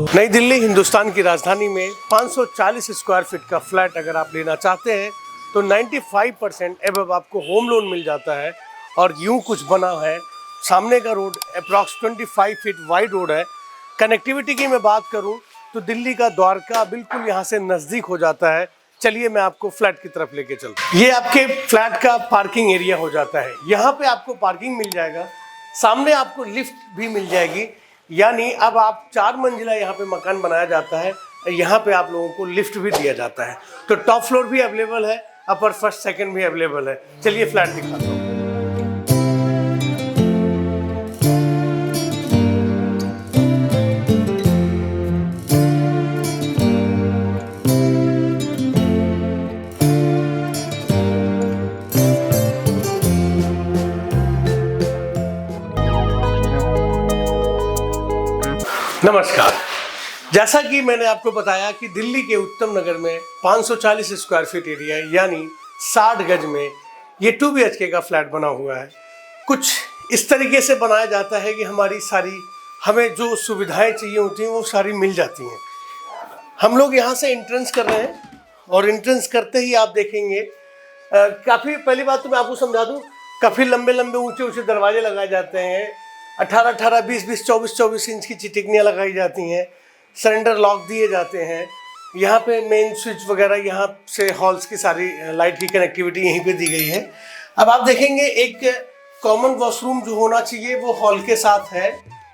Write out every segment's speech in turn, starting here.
नई दिल्ली हिंदुस्तान की राजधानी में 540 स्क्वायर फीट का फ्लैट अगर आप लेना चाहते हैं तो 95% एबव आपको होम लोन मिल जाता है। और यूं कुछ बना है, सामने का road approx 25 feet wide road है। कनेक्टिविटी की मैं बात करूं तो दिल्ली का द्वारका बिल्कुल यहां से नज़दीक हो जाता है। चलिए मैं आपको फ्लैट की तरफ लेके चलता हूं। ये आपके फ्लैट का पार्किंग एरिया हो जाता है। यहाँ पे आपको पार्किंग मिल जाएगा, सामने आपको लिफ्ट भी मिल जाएगी, यानी अब आप 4 मंजिला यहाँ पे मकान बनाया जाता है। यहाँ पे आप लोगों को लिफ्ट भी दिया जाता है। तो टॉप फ्लोर भी अवेलेबल है, अपर फर्स्ट सेकंड भी अवेलेबल है। चलिए फ्लैट दिखाता हूँ। नमस्कार। जैसा कि मैंने आपको बताया कि दिल्ली के उत्तम नगर में 540 स्क्वायर फीट एरिया यानी 60 गज में ये 2 BHK का फ्लैट बना हुआ है। कुछ इस तरीके से बनाया जाता है कि हमें जो सुविधाएं चाहिए होती हैं वो सारी मिल जाती हैं। हम लोग यहाँ से एंट्रेंस कर रहे हैं और एंट्रेंस करते ही आप देखेंगे काफ़ी, पहली बात तो मैं आपको समझा दूँ, काफ़ी लंबे लंबे ऊंचे ऊंचे दरवाजे लगाए जाते हैं। 18-18, 20-20, 24-24 इंच की चिटिकनियाँ लगाई जाती हैं। सरेंडर लॉक दिए जाते हैं। यहाँ पे मेन स्विच वगैरह, यहाँ से हॉल्स की सारी लाइट की कनेक्टिविटी यहीं पे दी गई है। अब आप देखेंगे एक कॉमन वॉशरूम जो होना चाहिए वो हॉल के साथ है,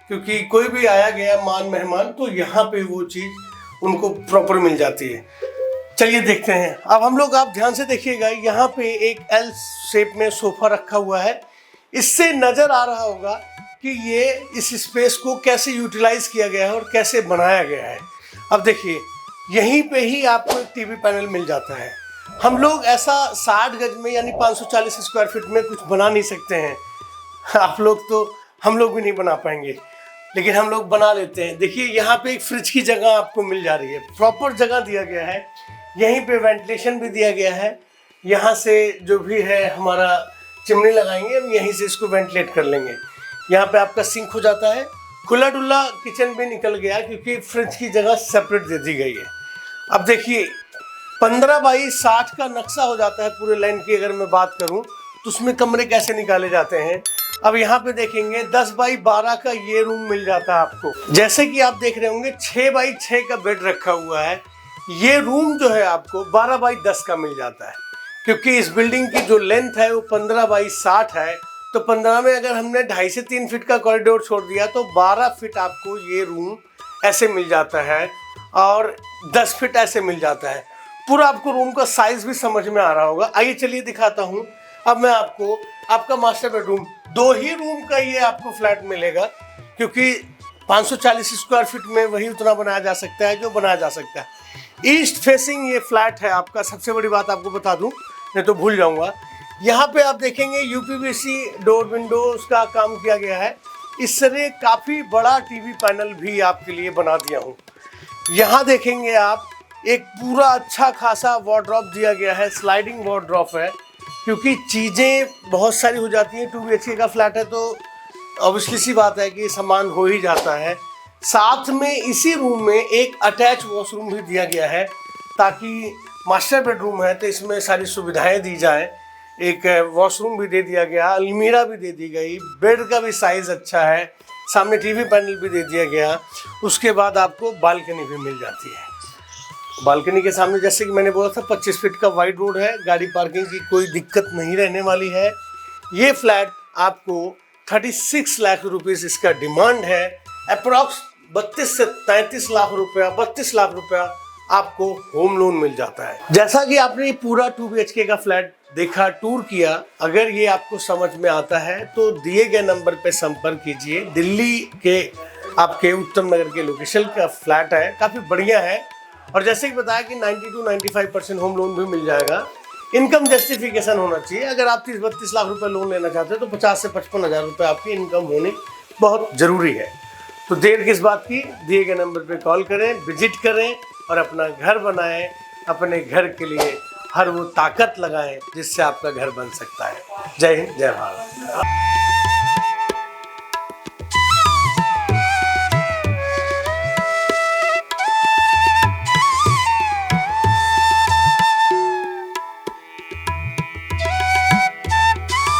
क्योंकि कोई भी आया गया मेहमान तो यहाँ पे वो चीज़ उनको प्रॉपर मिल जाती है। चलिए देखते हैं। अब हम लोग, आप ध्यान से देखिएगा, यहाँ पे एक एल शेप में सोफा रखा हुआ है। इससे नज़र आ रहा होगा कि ये इस स्पेस को कैसे यूटिलाइज किया गया है और कैसे बनाया गया है। अब देखिए, यहीं पे ही आपको एक टीवी पैनल मिल जाता है। हम लोग ऐसा 60 गज में यानी 540 स्क्वायर फीट में कुछ बना नहीं सकते हैं। हम लोग भी नहीं बना पाएंगे, लेकिन हम लोग बना लेते हैं। देखिए, यहाँ पे एक फ्रिज की जगह आपको मिल जा रही है, प्रॉपर जगह दिया गया है। यहीं पे वेंटिलेशन भी दिया गया है। यहाँ से जो भी है हमारा चिमनी लगाएंगे, हम यहीं से इसको वेंटिलेट कर लेंगे। यहाँ पे आपका सिंक हो जाता है। खुला डुल्ला किचन भी निकल गया, क्योंकि फ्रिज की जगह सेपरेट दे दी गई है। अब देखिए, 15 बाई 60 का नक्शा हो जाता है पूरे लाइन की। अगर मैं बात करूं तो उसमें कमरे कैसे निकाले जाते हैं। अब यहाँ पे देखेंगे 10 बाई 12 का ये रूम मिल जाता है आपको। जैसे कि आप देख रहे होंगे 6 बाई 6 का बेड रखा हुआ है। ये रूम जो है आपको 12 बाई 10 का मिल जाता है, क्योंकि इस बिल्डिंग की जो लेंथ है वो 15 बाई 60 है। तो 15 में अगर हमने 2.5 से 3 फीट का कॉरिडोर छोड़ दिया तो 12 फीट आपको ये रूम ऐसे मिल जाता है और 10 फीट ऐसे मिल जाता है। पूरा आपको रूम का साइज भी समझ में आ रहा होगा। आइए चलिए दिखाता हूँ। अब मैं आपको आपका मास्टर बेडरूम, 2 ही रूम का ये आपको फ्लैट मिलेगा, क्योंकि 540 स्क्वायर फीट में वही उतना बनाया जा सकता है जो बनाया जा सकता है। ईस्ट फेसिंग ये फ्लैट है आपका। सबसे बड़ी बात आपको बता दूं, नहीं तो भूल जाऊंगा। यहाँ पे आप देखेंगे यूपीवीसी डोर विंडोज का काम किया गया है। इससे काफ़ी बड़ा टीवी पैनल भी आपके लिए बना दिया हूँ। यहाँ देखेंगे आप एक पूरा अच्छा खासा वार्डरोब दिया गया है, स्लाइडिंग वार्डरोब है, क्योंकि चीज़ें बहुत सारी हो जाती हैं। 2 BHK का फ्लैट है तो ऑब्वियसली सी बात है कि सामान हो ही जाता है। साथ में इसी रूम में एक अटैच वॉशरूम भी दिया गया है, ताकि मास्टर बेडरूम है तो इसमें सारी सुविधाएं दी जाए। एक वॉशरूम भी दे दिया गया, अलमीरा भी दे दी गई, बेड का भी साइज़ अच्छा है, सामने टीवी पैनल भी दे दिया गया। उसके बाद आपको बालकनी भी मिल जाती है। बालकनी के सामने, जैसे कि मैंने बोला था, 25 फीट का वाइड रोड है। गाड़ी पार्किंग की कोई दिक्कत नहीं रहने वाली है। ये फ्लैट आपको 36 लाख रुपीज़ इसका डिमांड है। अप्रॉक्स 32 से 33 लाख रुपया, 32 लाख रुपया आपको होम लोन मिल जाता है। जैसा कि आपने पूरा 2 BHK का फ्लैट देखा, टूर किया, अगर ये आपको समझ में आता है तो दिए गए नंबर पे संपर्क कीजिए। दिल्ली के आपके उत्तम नगर के लोकेशन का फ्लैट है, काफ़ी बढ़िया है। और जैसे कि बताया कि 90-95% होम लोन भी मिल जाएगा। इनकम जस्टिफिकेशन होना चाहिए। अगर आप 30-32 लाख रुपए लोन लेना चाहते हैं तो 50 से 55 हज़ार रुपये आपकी इनकम होनी बहुत ज़रूरी है। तो देर किस बात की, दिए गए नंबर पे कॉल करें, विजिट करें और अपना घर बनाएं। अपने घर के लिए हर वो ताकत लगाएं जिससे आपका घर बन सकता है। जय हिंद, जय भारत।